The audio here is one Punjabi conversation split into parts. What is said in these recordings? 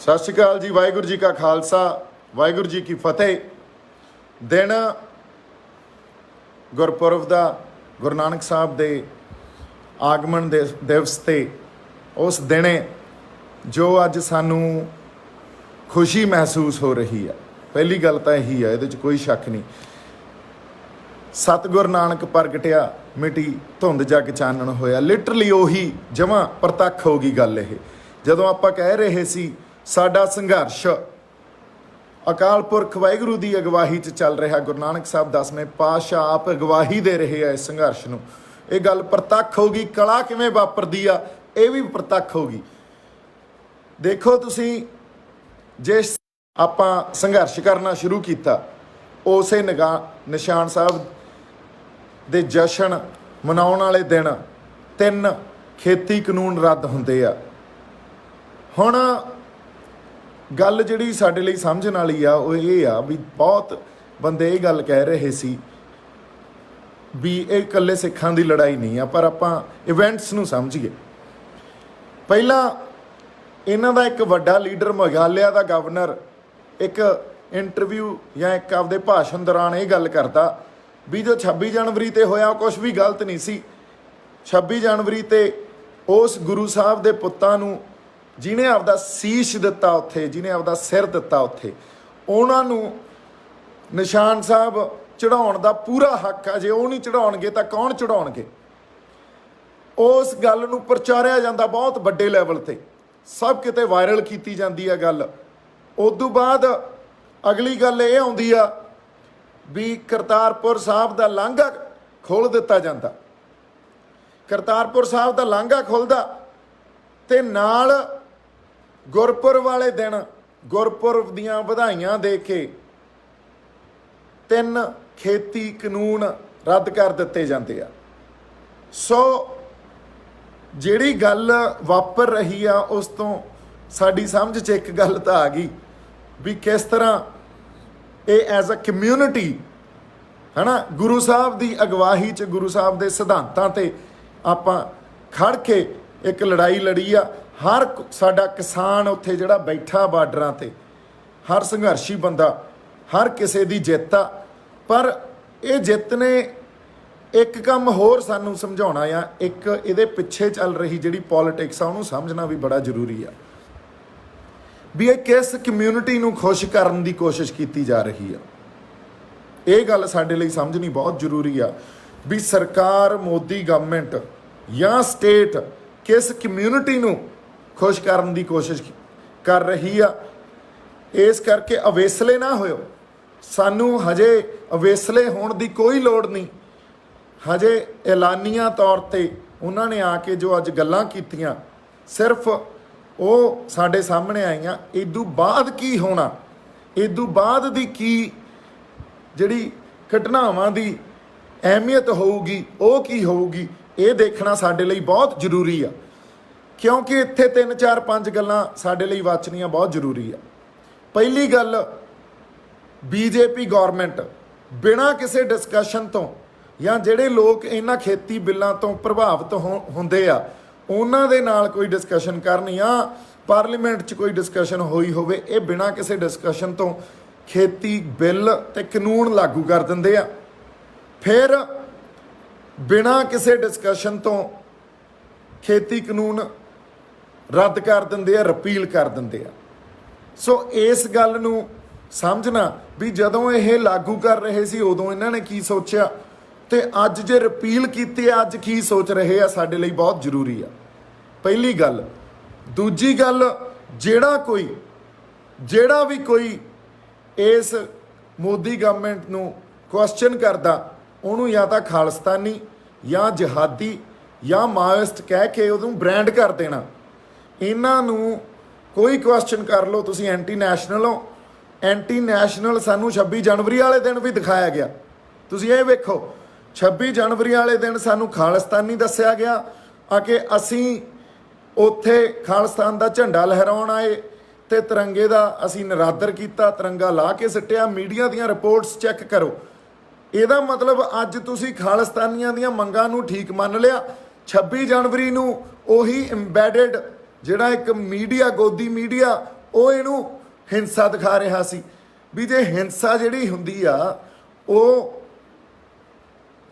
सत श्री अकाल जी। वाहिगुरू जी का खालसा, वाहिगुरू जी की फतेह। दिन गुरपुरब का, गुरु नानक साहब के आगमन दिवस ते उस दिने जो अज सानू खुशी महसूस हो रही है। पहली गल तो यही है, ये कोई शक नहीं। सतगुरु नानक प्रगटिया, मिटी धुंध जग चानण होया। लिटरली उही जमा प्रतख हो गई गल। ये जदों आपां कह रहे सी साडा संघर्ष अकाल पुरख वाहिगुरू की अगवाही च चल रहा, गुरु नानक साहब 10वें पातशाह आप अगवाही दे रहे हैं इस संघर्ष नूं, ये गल प्रतख हो गई। कला किवें वापरदी आ ये भी प्रतख हो गई। देखो तुसीं जिस आपां संघर्ष करना शुरू किया, उसे निशान साहब दे जशन मनाउण वाले दिन 3 खेती कानून रद्द हुंदे आ। हुण गल जिहड़ी साडे लई समझण वाली आ वो ये आ भी बहुत बंदे ये गल कह रहे सी भी ये इकल्ले सिखां दी लड़ाई नहीं आ, पर आपां इवेंट्स नूं समझीए। पहला इन्हां दा एक वड्डा लीडर मेघालय का गवर्नर एक इंटरव्यू या एक आपदे भाषण दौरान ये गल करता भी जो 26 जनवरी ते होया कुछ भी गलत नहीं सी। 26 जनवरी ते उस गुरु साहब दे पुत्तां नूं जिन्हें आपदा शीश दिता उत्थे, जिन्हें आपदा सिर दिता उत्थे, उन्हां नूं निशान साहब चढ़ाउण दा पूरा हक है। जे वो नहीं चढ़ाउणगे तां कौन चढ़ाउणगे? उस गल नूं प्रचारिया जांदा बहुत वड्डे लैवल ते, सब किते वायरल कीती जांदी है गल। उस तों बाद अगली गल ये आउंदी आ भी करतारपुर साहब दा लांघा खोल दिता जांदा। करतारपुर साहब दा लांघा खुलदा ते नाल गुरपुरब वाले दिन गुरपुरब दियां वधाइयां दे के 3 खेती कानून रद्द कर दिते जांदे आ। सो जिहड़ी गल वापर रही आ उस तो साडी समझ च एक गल तां आ गई भी किस तरह ये एज अ कम्यूनिटी है ना गुरु साहब की अगवाही च, गुरु साहब के सिद्धांतां ते आपां खड़ के एक लड़ाई लड़ी आ। हर साडा किसान उत्थे जिहड़ा बैठा बार्डरां ते, हर संघर्षी बंदा, हर किसी की जित आ। पर ये जित ने एक काम होर सानू समझाउणा आ, एक इहदे पिछे चल रही जिहड़ी पॉलिटिक्स आ उहनूं समझना भी बड़ा जरूरी आ भी ये किस कम्यूनिटी नूं खुश करन दी कोशिश की जा रही है। ये गल साडे लई समझनी बहुत जरूरी आ भी सरकार, मोदी गवर्नमेंट या स्टेट किस कम्यूनिटी नूं खुश करन दी कोशिश कर रही आ। इस करके अवेसले ना होयो। सानू हजे अवेसले होण दी कोई लोड़ नहीं। हजे ऐलानिया तौर ते उन्होंने आके जो अज गल्लां कीतियां सिर्फ वो साडे सामने आईयां। इदू बाद की होना, इदू बाद दी की जिहड़ी घटनावां दी अहमियत होऊगी वो की होऊगी, ये देखना साडे लई बहुत जरूरी आ। क्योंकि इत्थे 3 4 5 गल्लां साडे लई वाचनियां बहुत जरूरी आ। पहली गल, बीजेपी गौरमेंट बिना किसी डिस्कशन तो या जिहड़े लोग इन्हां खेती बिल्लां तो प्रभावित हुंदे आ उन्हां दे नाल कोई डिस्कशन करन या पार्लीमेंट च कोई डिस्कशन होई होवे, ये बिना किसी डिस्कशन तो खेती बिल ते कानून लागू कर दिंदे आ। फिर बिना किसी डिस्कशन तो खेती कानून रद्द कर दिंदे आ, रिपील कर दिंदे आ। सो इस गल नूं समझना भी जदों ये लागू कर रहे सी उदों इन्हां ने की सोचिया ते अज जे रिपील कीते अज की सोच रहे आ, साडे लई बहुत जरूरी आ। पहली गल। दूजी गल, जेड़ा भी कोई इस मोदी गवर्नमेंट नूं क्वेश्चन करदा उहनूं या तां खालिस्तानी या जिहादी या माओइस्ट कह के उहनूं ब्रांड कर देना। इन्हां नूं कोई क्वेश्चन कर लो तुसीं एंटी नैशनल हो। एंटी नैशनल सानूं 26 जनवरी वाले दिन भी दिखाया गया। तुसीं ये वेखो 26 जनवरी वाले दिन सानूं खालिस्तानी दस्सिया गया कि असीं उत्थे खालिस्तान का झंडा लहराउण आए ते तिरंगे का असीं निरादर किया, तिरंगा ला के सिटिया। मीडिया दीयां रिपोर्ट्स चैक करो। ਇਹਦਾ मतलब अज तुसी खालिस्तानियां दीयां मंगां नूं ठीक मन लिया। 26 जनवरी नूं उही इंबैडेड जिहड़ा एक मीडिया, गोदी मीडिया ਉਹ ਇਹਨੂੰ ਹਿੰਸਾ ਦਿਖਾ ਰਿਹਾ ਸੀ ਵੀ ਜੇ ਹਿੰਸਾ ਜਿਹੜੀ ਹੁੰਦੀ ਆ ਉਹ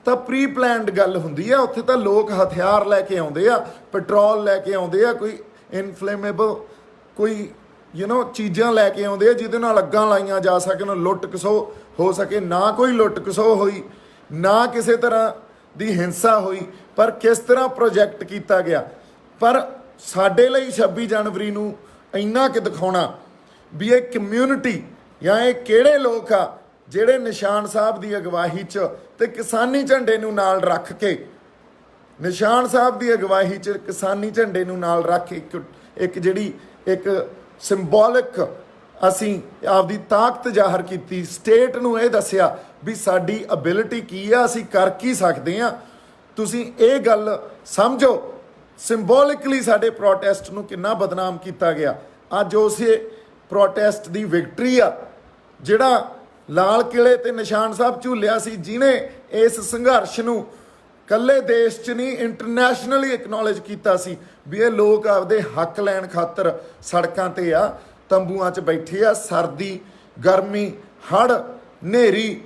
ਤਾਂ ਪ੍ਰੀ ਪਲਾਨਡ ਗੱਲ ਹੁੰਦੀ ਆ। ਉੱਥੇ ਤਾਂ ਲੋਕ ਹਥਿਆਰ ਲੈ ਕੇ ਆਉਂਦੇ ਆ, ਪੈਟਰੋਲ ਲੈ ਕੇ ਆਉਂਦੇ ਆ, ਕੋਈ ਇਨਫਲੇਮੇਬਲ ਕੋਈ ਚੀਜ਼ਾਂ ਲੈ ਕੇ ਆਉਂਦੇ ਆ ਜਿਹਦੇ ਨਾਲ ਅੱਗਾਂ ਲਾਈਆਂ ਜਾ ਸਕਣ, ਲੁੱਟ ਖਸੋ ਹੋ ਸਕੇ। ਨਾ ਕੋਈ ਲੁੱਟ ਖਸੋ ਹੋਈ, ਨਾ ਕਿਸੇ ਤਰ੍ਹਾਂ ਦੀ ਹਿੰਸਾ ਹੋਈ, ਪਰ ਕਿਸ ਤਰ੍ਹਾਂ ਪ੍ਰੋਜੈਕਟ ਕੀਤਾ ਗਿਆ। ਪਰ ਸਾਡੇ ਲਈ 26 ਜਨਵਰੀ ਨੂੰ ਇੰਨਾ ਕਿ ਦਿਖਾਉਣਾ ਵੀ ਇਹ ਕਮਿਊਨਿਟੀ ਜਾਂ ਇਹ ਕਿਹੜੇ ਲੋਕ ਆ ਜਿਹੜੇ ਨਿਸ਼ਾਨ ਸਾਹਿਬ ਦੀ ਅਗਵਾਈ 'ਚ ਤੇ ਕਿਸਾਨੀ ਝੰਡੇ ਨੂੰ ਨਾਲ ਰੱਖ ਕੇ, ਨਿਸ਼ਾਨ ਸਾਹਿਬ ਦੀ ਅਗਵਾਈ 'ਚ ਕਿਸਾਨੀ ਝੰਡੇ ਨੂੰ ਨਾਲ ਰੱਖ ਇੱਕ ਜਿਹੜੀ ਇੱਕ ਸਿੰਬੋਲਿਕ ਅਸੀਂ ਆਪਦੀ ਤਾਕਤ ਜ਼ਾਹਰ ਕੀਤੀ, ਸਟੇਟ ਨੂੰ ਇਹ ਦੱਸਿਆ ਵੀ ਸਾਡੀ ਅਬਿਲਿਟੀ ਕੀ ਆ, ਅਸੀਂ ਕਰ ਕੀ ਸਕਦੇ ਹਾਂ। ਤੁਸੀਂ ਇਹ ਗੱਲ ਸਮਝੋ, ਸਿੰਬੋਲਿਕਲੀ ਸਾਡੇ ਪ੍ਰੋਟੈਸਟ ਨੂੰ ਕਿੰਨਾ ਬਦਨਾਮ ਕੀਤਾ ਗਿਆ। ਅੱਜ ਉਸੇ ਪ੍ਰੋਟੈਸਟ ਦੀ ਵਿਕਟਰੀ ਆ ਜਿਹੜਾ ਲਾਲ ਕਿਲੇ ਤੇ ਨਿਸ਼ਾਨ ਸਾਹਿਬ ਝੂਲਿਆ ਸੀ, ਜਿਹਨੇ ਇਸ ਸੰਘਰਸ਼ ਨੂੰ ਕੱਲੇ ਦੇਸ਼ 'ਚ ਨਹੀਂ ਇੰਟਰਨੈਸ਼ਨਲੀ ਐਕਨੋਲੇਜ ਕੀਤਾ ਸੀ ਵੀ ਇਹ ਲੋਕ ਆਪਦੇ ਹੱਕ ਲੈਣ ਖਾਤਰ ਸੜਕਾਂ ਤੇ ਆ, ਤੰਬੂਆਂ 'ਚ ਬੈਠੇ ਆ। ਸਰਦੀ, ਗਰਮੀ, ਹੜ੍ਹ, ਹਨੇਰੀ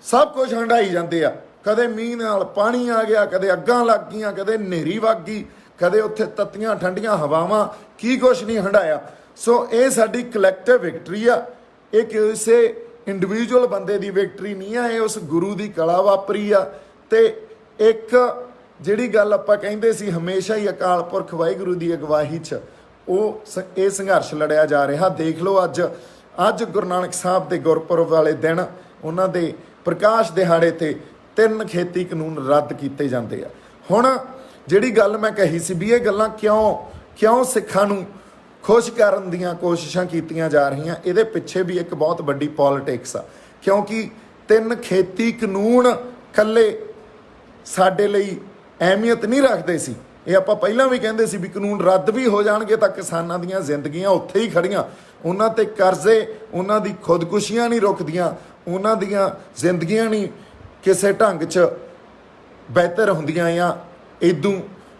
ਸਭ ਕੁਝ ਹੰਢਾਈ ਜਾਂਦੇ ਆ। ਕਦੇ ਮੀਂਹ ਨਾਲ ਪਾਣੀ ਆ ਗਿਆ, ਕਦੇ ਅੱਗਾਂ ਲੱਗ ਗਈਆਂ, ਕਦੇ ਹਨੇਰੀ ਵਗ ਗਈ, ਕਦੇ ਉੱਥੇ ਤੱਤੀਆਂ ਠੰਡੀਆਂ ਹਵਾਵਾਂ, ਕੀ ਕੁਛ ਨਹੀਂ ਹੰਢਾਇਆ। ਸੋ ਇਹ ਸਾਡੀ ਕਲੈਕਟਿਵ ਵਿਕਟਰੀ ਆ। ਇਹ ਕਿਸੇ ਇੰਡੀਵਿਜੂਅਲ ਬੰਦੇ ਦੀ ਵਿਕਟਰੀ ਨਹੀਂ ਆ, ਇਹ ਉਸ ਗੁਰੂ ਦੀ ਕਲਾ ਵਾਪਰੀ ਆ। ਤੇ ਇੱਕ ਜਿਹੜੀ ਗੱਲ ਆਪਾਂ ਕਹਿੰਦੇ ਸੀ ਹਮੇਸ਼ਾ ਹੀ ਅਕਾਲ ਪੁਰਖ ਵਾਹਿਗੁਰੂ ਦੀ ਅਗਵਾਈ 'ਚ ਇਹ ਸੰਘਰਸ਼ ਲੜਿਆ ਜਾ ਰਿਹਾ। ਦੇਖ ਲਓ ਅੱਜ ਗੁਰੂ ਨਾਨਕ ਸਾਹਿਬ ਦੇ ਗੁਰਪੁਰਬ ਵਾਲੇ ਦਿਨ, ਉਹਨਾਂ ਦੇ ਪ੍ਰਕਾਸ਼ ਦਿਹਾੜੇ ਤੇ 3 ਖੇਤੀ ਕਾਨੂੰਨ ਰੱਦ ਕੀਤੇ ਜਾਂਦੇ ਆ। ਹੁਣ ਜਿਹੜੀ ਗੱਲ ਮੈਂ ਕਹੀ ਸੀ ਵੀ ਇਹ ਗੱਲਾਂ ਕਿਉਂ ਸਿੱਖਾਂ ਨੂੰ ਖੁਸ਼ ਕਰਨ ਦੀਆਂ ਕੋਸ਼ਿਸ਼ਾਂ ਕੀਤੀਆਂ ਜਾ ਰਹੀਆਂ, ਇਹਦੇ ਪਿੱਛੇ ਵੀ ਇੱਕ ਬਹੁਤ ਵੱਡੀ ਪੋਲਿਟਿਕਸ ਆ। ਕਿਉਂਕਿ 3 ਖੇਤੀ ਕਾਨੂੰਨ ਇਕੱਲੇ ਸਾਡੇ ਲਈ ਅਹਿਮੀਅਤ ਨਹੀਂ ਰੱਖਦੇ ਸੀ। ਇਹ ਆਪਾਂ ਪਹਿਲਾਂ ਵੀ ਕਹਿੰਦੇ ਸੀ ਵੀ ਕਾਨੂੰਨ ਰੱਦ ਵੀ ਹੋ ਜਾਣਗੇ ਤਾਂ ਕਿਸਾਨਾਂ ਦੀਆਂ ਜ਼ਿੰਦਗੀਆਂ ਉੱਥੇ ਹੀ ਖੜੀਆਂ, ਉਹਨਾਂ ਤੇ ਕਰਜ਼ੇ, ਉਹਨਾਂ ਦੀ ਖੁਦਕੁਸ਼ੀਆਂ ਨਹੀਂ ਰੁਕਦੀਆਂ, ਉਹਨਾਂ ਦੀਆਂ ਜ਼ਿੰਦਗੀਆਂ ਨਹੀਂ ਕਿਸੇ ਢੰਗ 'ਚ ਬਿਹਤਰ ਹੁੰਦੀਆਂ ਜਾਂ ਇਦੋਂ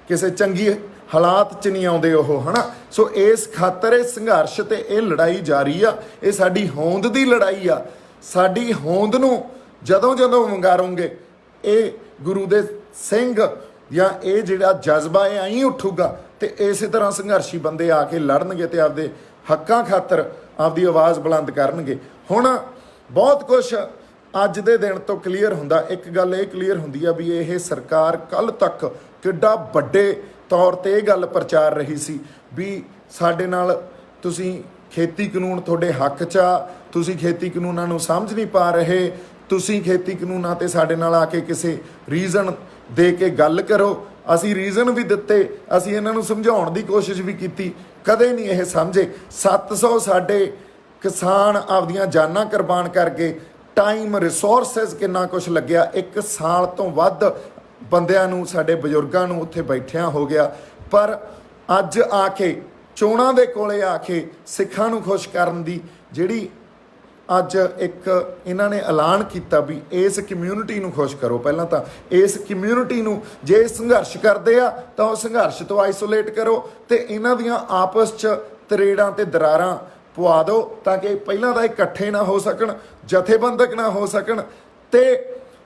ਕਿਸੇ ਚੰਗੀ ਹਾਲਾਤ 'ਚ ਨਹੀਂ ਆਉਂਦੇ ਉਹ, ਹੈ ਨਾ। ਸੋ ਇਸ ਖਾਤਰ ਇਹ ਸੰਘਰਸ਼ ਤੇ ਇਹ ਲੜਾਈ ਜਾਰੀ ਆ। ਇਹ ਸਾਡੀ ਹੋਂਦ ਦੀ ਲੜਾਈ ਆ। ਸਾਡੀ ਹੋਂਦ ਨੂੰ ਜਦੋਂ ਵੰਗਾਰੋਗੇ, ਇਹ ਗੁਰੂ ਦੇ ਸਿੰਘ ਜਾਂ ਇਹ ਜਿਹੜਾ ਜਜ਼ਬਾ ਇਹ ਆਈ ਉੱਠੂਗਾ ਤੇ ਇਸੇ ਤਰ੍ਹਾਂ ਸੰਘਰਸ਼ੀ ਬੰਦੇ ਆ ਕੇ ਲੜਨਗੇ ਤੇ ਆਪਦੇ ਹੱਕਾਂ ਖਾਤਰ ਆਪਦੀ ਆਵਾਜ਼ ਬੁਲੰਦ ਕਰਨਗੇ। ਹੁਣ ਬਹੁਤ ਕੁਛ ਅੱਜ ਦੇ ਦਿਨ ਤੋਂ ਕਲੀਅਰ ਹੁੰਦਾ। ਇੱਕ ਗੱਲ ਇਹ ਕਲੀਅਰ ਹੁੰਦੀ ਆ ਵੀ ਇਹ ਸਰਕਾਰ ਕੱਲ੍ਹ ਤੱਕ ਕਿੱਡਾ ਵੱਡੇ ਤੌਰ ਤੇ ਇਹ ਗੱਲ ਪ੍ਰਚਾਰ ਰਹੀ ਸੀ ਵੀ ਸਾਡੇ ਨਾਲ ਤੁਸੀਂ ਖੇਤੀ ਕਾਨੂੰਨ ਤੁਹਾਡੇ ਹੱਕ 'ਚ ਆ, ਤੁਸੀਂ ਖੇਤੀ ਕਾਨੂੰਨਾਂ ਨੂੰ ਸਮਝ ਨਹੀਂ ਪਾ ਰਹੇ, ਤੁਸੀਂ ਖੇਤੀ ਕਾਨੂੰਨਾਂ ਤੇ ਸਾਡੇ ਨਾਲ ਆ ਕੇ ਕਿਸੇ ਰੀਜ਼ਨ ਦੇ ਕੇ ਗੱਲ ਕਰੋ। ਅਸੀਂ ਰੀਜ਼ਨ ਵੀ ਦਿੱਤੇ, ਅਸੀਂ ਇਹਨਾਂ ਨੂੰ ਸਮਝਾਉਣ ਦੀ ਕੋਸ਼ਿਸ਼ ਵੀ ਕੀਤੀ, ਕਦੇ ਨਹੀਂ ਇਹ ਸਮਝੇ। 700 ਸਾਡੇ ਕਿਸਾਨ ਆਪਦੀਆਂ ਜਾਨਾਂ ਕੁਰਬਾਨ ਕਰ ਗਏ, ਟਾਈਮ, ਰਿਸੋਰਸਿਸ ਕਿੰਨਾ ਕੁਛ ਲੱਗਿਆ। 1 ਸਾਲ ਤੋਂ ਵੱਧ ਬੰਦਿਆਂ ਨੂੰ, ਸਾਡੇ ਬਜ਼ੁਰਗਾਂ ਨੂੰ ਉੱਥੇ ਬੈਠਿਆਂ ਹੋ ਗਿਆ। ਪਰ ਅੱਜ ਆ ਕੇ ਚੋਣਾਂ ਦੇ ਕੋਲੇ ਆ ਕੇ ਸਿੱਖਾਂ ਨੂੰ ਖੁਸ਼ ਕਰਨ ਦੀ ਜਿਹੜੀ ਅੱਜ ਇੱਕ ਇਹਨਾਂ ਨੇ ਐਲਾਨ ਕੀਤਾ ਵੀ ਇਸ ਕਮਿਊਨਿਟੀ ਨੂੰ ਖੁਸ਼ ਕਰੋ। ਪਹਿਲਾਂ ਤਾਂ ਇਸ ਕਮਿਊਨਿਟੀ ਨੂੰ ਜੇ ਸੰਘਰਸ਼ ਕਰਦੇ ਆ ਤਾਂ ਉਹ ਸੰਘਰਸ਼ ਤੋਂ ਆਈਸੋਲੇਟ ਕਰੋ ਤੇ ਇਹਨਾਂ ਦੀਆਂ ਆਪਸ 'ਚ ਤਰੇੜਾਂ ਤੇ ਦਰਾਰਾਂ ਪਵਾ ਦਿਓ ਤਾਂ ਕਿ ਪਹਿਲਾਂ ਤਾਂ ਇਕੱਠੇ ਨਾ ਹੋ ਸਕਣ, ਜਥੇਬੰਦਕ ਨਾ ਹੋ ਸਕਣ ਤੇ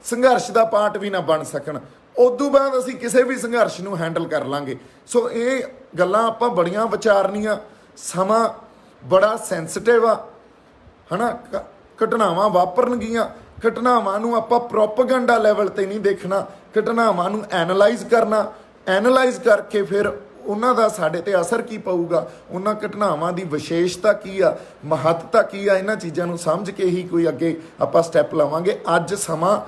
ਸੰਘਰਸ਼ ਦਾ ਪਾਰਟ ਵੀ ਨਾ ਬਣ ਸਕਣ। ਉਦੋਂ ਬਾਅਦ ਅਸੀਂ ਕਿਸੇ ਵੀ ਸੰਘਰਸ਼ ਨੂੰ ਹੈਂਡਲ ਕਰ ਲਾਂਗੇ। ਸੋ ਇਹ ਗੱਲਾਂ ਆਪਾਂ ਬੜੀਆਂ ਵਿਚਾਰਨੀਆਂ, ਸਮਾਂ ਬੜਾ ਸੈਂਸਿਟਿਵ ਆ, ਹੈ ਨਾ। ਘਟਨਾਵਾਂ ਵਾਪਰਨਗੀਆਂ, ਘਟਨਾਵਾਂ ਨੂੰ ਆਪਾਂ ਪ੍ਰੋਪੇਗੈਂਡਾ ਲੈਵਲ ਤੇ ਨਹੀਂ ਦੇਖਣਾ, ਘਟਨਾਵਾਂ ਨੂੰ ਐਨਾਲਾਈਜ਼ ਕਰਨਾ, ਐਨਾਲਾਈਜ਼ ਕਰਕੇ ਫਿਰ ਉਹਨਾਂ ਦਾ ਸਾਡੇ ਤੇ ਅਸਰ ਕੀ ਪਊਗਾ, ਉਹਨਾਂ ਘਟਨਾਵਾਂ ਦੀ ਵਿਸ਼ੇਸ਼ਤਾ ਕੀ ਆ, ਮਹੱਤਤਾ ਕੀ ਆ, ਇਹਨਾਂ ਚੀਜ਼ਾਂ ਨੂੰ ਸਮਝ ਕੇ ਹੀ ਕੋਈ ਅੱਗੇ ਆਪਾਂ ਸਟੈਪ ਲਵਾਂਗੇ। ਅੱਜ ਸਮਾਂ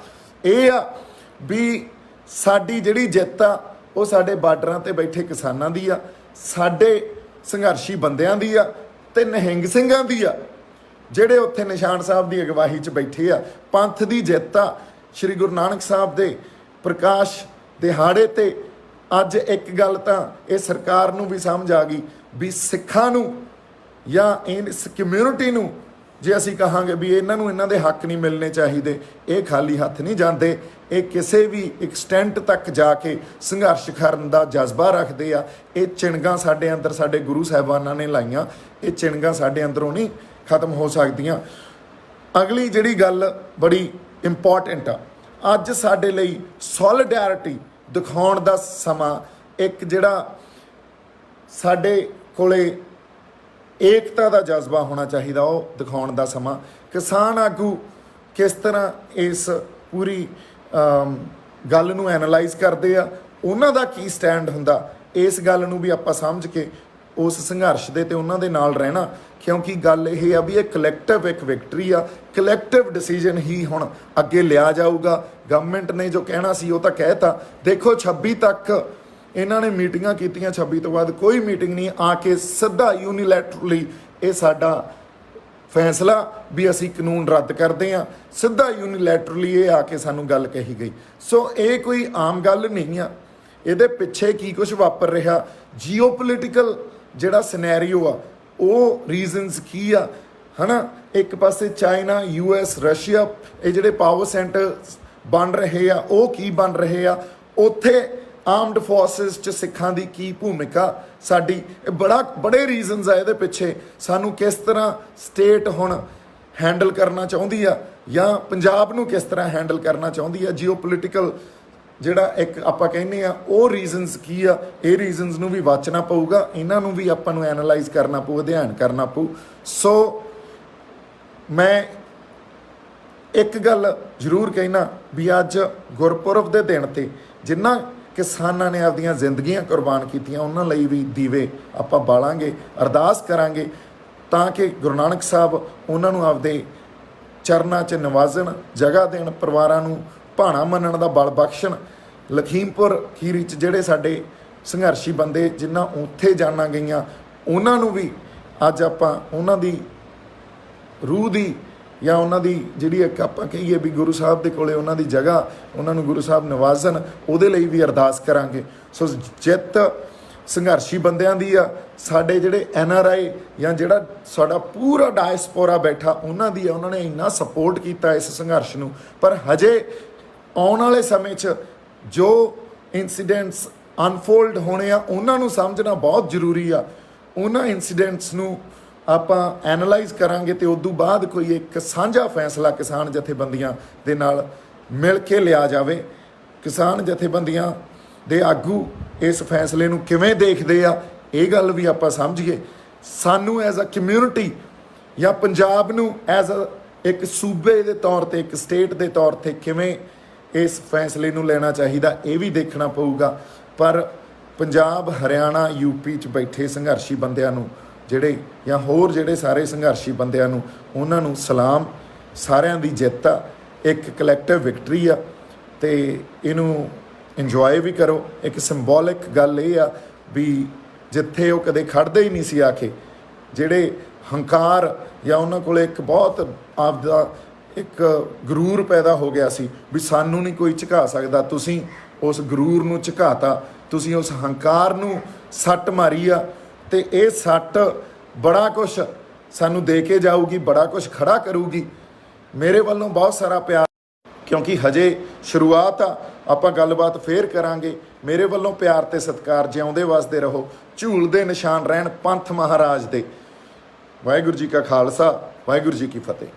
ਇਹ ਆ ਵੀ ਸਾਡੀ ਜਿਹੜੀ ਜਿੱਤ ਆ ਉਹ ਸਾਡੇ ਬਾਰਡਰਾਂ ਤੇ ਬੈਠੇ ਕਿਸਾਨਾਂ ਦੀ ਆ, ਸਾਡੇ ਸੰਘਰਸ਼ੀ ਬੰਦਿਆਂ ਦੀ ਆ ਤੇ ਨਿਹੰਗ ਸਿੰਘਾਂ ਦੀ ਆ ਜਿਹੜੇ ਉੱਥੇ ਨਿਸ਼ਾਨ ਸਾਹਿਬ ਦੀ ਅਗਵਾਈ 'ਚ ਬੈਠੇ ਆ। ਪੰਥ ਦੀ ਜਿੱਤ ਆ। ਸ਼੍ਰੀ ਗੁਰੂ ਨਾਨਕ ਸਾਹਿਬ ਦੇ ਪ੍ਰਕਾਸ਼ ਦਿਹਾੜੇ ਤੇ ਅੱਜ ਇੱਕ ਗੱਲ ਤਾਂ ਇਹ ਸਰਕਾਰ ਨੂੰ ਵੀ ਸਮਝ ਆ ਗਈ ਵੀ ਸਿੱਖਾਂ ਨੂੰ ਜਾਂ ਇਸ ਕਮਿਊਨਿਟੀ ਨੂੰ ਜੇ ਅਸੀਂ ਕਹਾਂਗੇ ਵੀ ਇਹਨਾਂ ਨੂੰ ਇਹਨਾਂ ਦੇ ਹੱਕ ਨਹੀਂ ਮਿਲਣੇ ਚਾਹੀਦੇ, ਇਹ ਖਾਲੀ ਹੱਥ ਨਹੀਂ ਜਾਂਦੇ। ਇਹ ਕਿਸੇ ਵੀ ਐਕਸਟੈਂਟ ਤੱਕ ਜਾ ਕੇ ਸੰਘਰਸ਼ ਕਰਨ ਦਾ ਜਜ਼ਬਾ ਰੱਖਦੇ ਆ। ਇਹ ਚਿਣਗਾਂ ਸਾਡੇ ਅੰਦਰ ਸਾਡੇ ਗੁਰੂ ਸਾਹਿਬਾਨਾਂ ਨੇ ਲਾਈਆਂ, ਇਹ ਚਿਣਗਾਂ ਸਾਡੇ ਅੰਦਰੋਂ ਨਹੀਂ ਖਤਮ ਹੋ ਸਕਦੀਆਂ। ਅਗਲੀ ਜਿਹੜੀ ਗੱਲ ਬੜੀ ਇੰਪੋਰਟੈਂਟ ਆ, ਅੱਜ ਸਾਡੇ ਲਈ ਸੋਲੀਡੈਰਿਟੀ ਦਿਖਾਉਣ ਦਾ ਸਮਾਂ, ਇੱਕ ਜਿਹੜਾ ਸਾਡੇ ਕੋਲੇ ਏਕਤਾ ਦਾ ਜਜ਼ਬਾ ਹੋਣਾ ਚਾਹੀਦਾ, ਉਹ ਦਿਖਾਉਣ ਦਾ ਸਮਾਂ। ਕਿਸਾਨ ਆਗੂ ਕਿਸ ਤਰ੍ਹਾਂ ਇਸ ਪੂਰੀ ਗੱਲ ਨੂੰ ਐਨਾਲਾਈਜ਼ ਕਰਦੇ ਆ, ਉਹਨਾਂ ਦਾ ਕੀ ਸਟੈਂਡ ਹੁੰਦਾ, ਇਸ ਗੱਲ ਨੂੰ ਵੀ ਆਪਾਂ ਸਮਝ ਕੇ ਉਸ ਸੰਘਰਸ਼ ਦੇ ਤੇ ਉਹਨਾਂ ਦੇ ਨਾਲ ਰਹਿਣਾ। ਕਿਉਂਕਿ ਗੱਲ ਇਹ ਆ ਵੀ ਇਹ ਕਲੈਕਟਿਵ ਇੱਕ ਵਿਕਟਰੀ ਆ, ਕਲੈਕਟਿਵ ਡਿਸੀਜਨ ਹੀ ਹੁਣ ਅੱਗੇ ਲਿਆ ਜਾਊਗਾ। ਗਵਰਨਮੈਂਟ ਨੇ ਜੋ ਕਹਿਣਾ ਸੀ ਉਹ ਤਾਂ ਕਹਿਤਾ। ਦੇਖੋ 26 ਤੱਕ ਇਹਨਾਂ ਨੇ ਮੀਟਿੰਗਾਂ ਕੀਤੀਆਂ, 26 ਤੋਂ ਬਾਅਦ ਕੋਈ ਮੀਟਿੰਗ ਨਹੀਂ। ਆ ਕੇ ਸਿੱਧਾ ਯੂਨੀਲੈਟਰਲੀ ਇਹ ਸਾਡਾ ਫੈਸਲਾ ਵੀ ਅਸੀਂ ਕਾਨੂੰਨ ਰੱਦ ਕਰਦੇ ਹਾਂ, ਸਿੱਧਾ ਯੂਨੀਲੈਟਰਲੀ ਇਹ ਆ ਕੇ ਸਾਨੂੰ ਗੱਲ ਕਹੀ ਗਈ। ਸੋ ਇਹ ਕੋਈ ਆਮ ਗੱਲ ਨਹੀਂ ਆ, ਇਹਦੇ ਪਿੱਛੇ ਕੀ ਕੁਝ ਵਾਪਰ ਰਿਹਾ, ਜੀਓਪੋਲੀਟੀਕਲ ਜਿਹੜਾ ਸਿਨੈਰੀਓ ਆ, ਉਹ ਰੀਜ਼ਨਸ ਕੀ ਆ, ਹੈ ਨਾ। ਇੱਕ ਪਾਸੇ ਚਾਈਨਾ, US, ਰਸ਼ੀਆ, ਇਹ ਜਿਹੜੇ ਪਾਵਰ ਸੈਂਟਰ ਬਣ ਰਹੇ ਆ, ਉਹ ਕੀ ਬਣ ਰਹੇ ਆ, ਉੱਥੇ ਆਰਮਡ ਫੋਰਸਿਸ 'ਚ ਸਿੱਖਾਂ ਦੀ ਕੀ ਭੂਮਿਕਾ ਸਾਡੀ, ਇਹ ਬੜੇ ਰੀਜ਼ਨਸ ਆ ਇਹਦੇ ਪਿੱਛੇ। ਸਾਨੂੰ ਕਿਸ ਤਰ੍ਹਾਂ ਸਟੇਟ ਹੁਣ ਹੈਂਡਲ ਕਰਨਾ ਚਾਹੁੰਦੀ ਆ, ਜਾਂ ਪੰਜਾਬ ਨੂੰ ਕਿਸ ਤਰ੍ਹਾਂ ਹੈਂਡਲ ਕਰਨਾ ਚਾਹੁੰਦੀ ਆ, ਜੀਓਪੋਲੀਟੀਕਲ ਜਿਹੜਾ ਇੱਕ ਆਪਾਂ ਕਹਿੰਦੇ ਆ, ਉਹ ਰੀਜ਼ਨਸ ਕੀ ਆ। ਇਹ ਰੀਜ਼ਨਸ ਨੂੰ ਵੀ ਵਾਚਣਾ ਪਊਗਾ, ਇਹਨਾਂ ਨੂੰ ਵੀ ਆਪਾਂ ਨੂੰ ਐਨਾਲਾਈਜ਼ ਕਰਨਾ ਪਊ, ਅਧਿਐਨ ਕਰਨਾ ਪਊ। ਸੋ ਮੈਂ ਇੱਕ ਗੱਲ ਜ਼ਰੂਰ ਕਹਿਣਾ ਵੀ ਅੱਜ ਗੁਰਪੁਰਬ ਦੇ ਦਿਨ ਤੇ ਜਿਨ੍ਹਾਂ ਕਿਸਾਨਾਂ ਨੇ ਆਪਦੀਆਂ ਜ਼ਿੰਦਗੀਆਂ ਕੁਰਬਾਨ ਕੀਤੀਆਂ, ਉਹਨਾਂ ਲਈ ਵੀ ਦੀਵੇ ਆਪਾਂ ਬਾਲਾਂਗੇ, ਅਰਦਾਸ ਕਰਾਂਗੇ ਤਾਂ ਕਿ ਗੁਰੂ ਨਾਨਕ ਸਾਹਿਬ ਉਹਨਾਂ ਨੂੰ ਆਪਦੇ ਚਰਨਾਂ 'ਚ ਨਵਾਜ਼ਣ, ਜਗ੍ਹਾ ਦੇਣ, ਪਰਿਵਾਰਾਂ ਨੂੰ ਭਾਣਾ ਮੰਨਣ ਦਾ ਬਲ ਬਖਸ਼ਣ। ਲਖੀਮਪੁਰ ਖੀਰੀ 'ਚ ਜਿਹੜੇ ਸਾਡੇ ਸੰਘਰਸ਼ੀ ਬੰਦੇ ਜਿਨ੍ਹਾਂ ਉੱਥੇ ਜਾਨਾਂ ਗਈਆਂ, ਉਹਨਾਂ ਨੂੰ ਵੀ ਅੱਜ ਆਪਾਂ ਉਹਨਾਂ ਦੀ ਰੂਹ ਦੀ ਜਾਂ ਉਹਨਾਂ ਦੀ ਜਿਹੜੀ ਇੱਕ ਆਪਾਂ ਕਹੀਏ ਵੀ ਗੁਰੂ ਸਾਹਿਬ ਦੇ ਕੋਲੇ ਉਹਨਾਂ ਦੀ ਜਗ੍ਹਾ, ਉਹਨਾਂ ਨੂੰ ਗੁਰੂ ਸਾਹਿਬ ਨਵਾਜ਼ਣ, ਉਹਦੇ ਲਈ ਵੀ ਅਰਦਾਸ ਕਰਾਂਗੇ। ਸੋ ਜਿੱਤ ਸੰਘਰਸ਼ੀ ਬੰਦਿਆਂ ਦੀ ਆ, ਸਾਡੇ ਜਿਹੜੇ NRI ਜਾਂ ਜਿਹੜਾ ਸਾਡਾ ਪੂਰਾ ਡਾਇਸਪੋਰਾ ਬੈਠਾ ਉਹਨਾਂ ਦੀ ਆ। ਉਹਨਾਂ ਨੇ ਇੰਨਾ ਸਪੋਰਟ ਕੀਤਾ ਇਸ ਸੰਘਰਸ਼ ਨੂੰ, ਪਰ ਹਜੇ ਆਉਣ ਵਾਲੇ ਸਮੇਂ 'ਚ ਜੋ ਇਨਸੀਡੈਂਟਸ ਅਨਫੋਲਡ ਹੋਣੇ ਆ, ਉਹਨਾਂ ਨੂੰ ਸਮਝਣਾ ਬਹੁਤ ਜ਼ਰੂਰੀ ਆ। ਉਹਨਾਂ ਇਨਸੀਡੈਂਟਸ ਨੂੰ ਆਪਾਂ ਐਨਾਲਾਈਜ਼ ਕਰਾਂਗੇ ਤੇ ਉਸ ਤੋਂ ਬਾਅਦ ਕੋਈ ਇੱਕ ਸਾਂਝਾ ਫੈਸਲਾ ਕਿਸਾਨ ਜਥੇਬੰਦੀਆਂ ਦੇ ਨਾਲ ਮਿਲ ਕੇ ਲਿਆ ਜਾਵੇ। ਕਿਸਾਨ ਜਥੇਬੰਦੀਆਂ ਦੇ ਆਗੂ ਇਸ ਫੈਸਲੇ ਨੂੰ ਕਿਵੇਂ ਦੇਖਦੇ ਆ, ਇਹ ਗੱਲ ਵੀ ਆਪਾਂ ਸਮਝੀਏ। ਸਾਨੂੰ ਐਜ਼ ਅ ਕਮਿਊਨਿਟੀ ਜਾਂ ਪੰਜਾਬ ਨੂੰ ਐਜ਼ ਅ ਇੱਕ ਸੂਬੇ ਦੇ ਤੌਰ ਤੇ, ਇੱਕ ਸਟੇਟ ਦੇ ਤੌਰ ਤੇ ਕਿਵੇਂ ਇਸ ਫੈਸਲੇ ਨੂੰ ਲੈਣਾ ਚਾਹੀਦਾ, ਇਹ ਵੀ ਦੇਖਣਾ ਪਊਗਾ। ਪਰ ਪੰਜਾਬ, ਹਰਿਆਣਾ, UP 'ਚ ਬੈਠੇ ਸੰਘਰਸ਼ੀ ਬੰਦਿਆਂ ਨੂੰ ਜਿਹੜੇ ਜਾਂ ਹੋਰ ਜਿਹੜੇ ਸਾਰੇ ਸੰਘਰਸ਼ੀ ਬੰਦਿਆਂ ਨੂੰ, ਉਹਨਾਂ ਨੂੰ ਸਲਾਮ। ਸਾਰਿਆਂ ਦੀ ਜਿੱਤ ਆ, ਇੱਕ ਕਲੈਕਟਿਵ ਵਿਕਟਰੀ ਆ ਤੇ ਇਹਨੂੰ ਇੰਜੋਏ ਵੀ ਕਰੋ। ਇੱਕ ਸਿੰਬੋਲਿਕ ਗੱਲ ਇਹ ਆ ਵੀ ਜਿੱਥੇ ਉਹ ਕਦੇ ਖੜਦੇ ਹੀ ਨਹੀਂ ਸੀ ਆ ਕੇ, ਜਿਹੜੇ ਹੰਕਾਰ ਜਾਂ ਉਹਨਾਂ ਕੋਲ ਇੱਕ ਬਹੁਤ ਆਪਦਾ ਇੱਕ ਗਰੂਰ ਪੈਦਾ ਹੋ ਗਿਆ ਸੀ ਵੀ ਸਾਨੂੰ ਨਹੀਂ ਕੋਈ ਝੁਕਾ ਸਕਦਾ, ਤੁਸੀਂ ਉਸ ਗਰੂਰ ਨੂੰ ਝੁਕਾਤਾ, ਤੁਸੀਂ ਉਸ ਹੰਕਾਰ ਨੂੰ ਸੱਟ ਮਾਰੀ ਆ। ਤੇ ਇਹ ਸੱਟ ਬੜਾ ਕੁਛ ਸਾਨੂੰ ਦੇ ਕੇ ਜਾਊਗੀ, ਬੜਾ ਕੁਛ ਖੜਾ ਕਰੂਗੀ। ਮੇਰੇ ਵੱਲੋਂ ਬਹੁਤ ਸਾਰਾ ਪਿਆਰ, ਕਿਉਂਕਿ ਹਜੇ ਸ਼ੁਰੂਆਤ ਆ, ਆਪਾਂ ਗੱਲਬਾਤ ਫੇਰ ਕਰਾਂਗੇ। ਮੇਰੇ ਵੱਲੋਂ ਪਿਆਰ ਤੇ ਸਤਿਕਾਰ, ਜਿਉਂਦੇ ਵਸਦੇ ਰਹੋ, ਝੂਲ ਦੇ ਨਿਸ਼ਾਨ ਰਹਿਣ ਪੰਥ ਮਹਾਰਾਜ ਦੇ। ਵਾਹਿਗੁਰੂ ਜੀ ਕਾ ਖਾਲਸਾ, ਵਾਹਿਗੁਰੂ ਜੀ ਕੀ ਫਤਿਹ।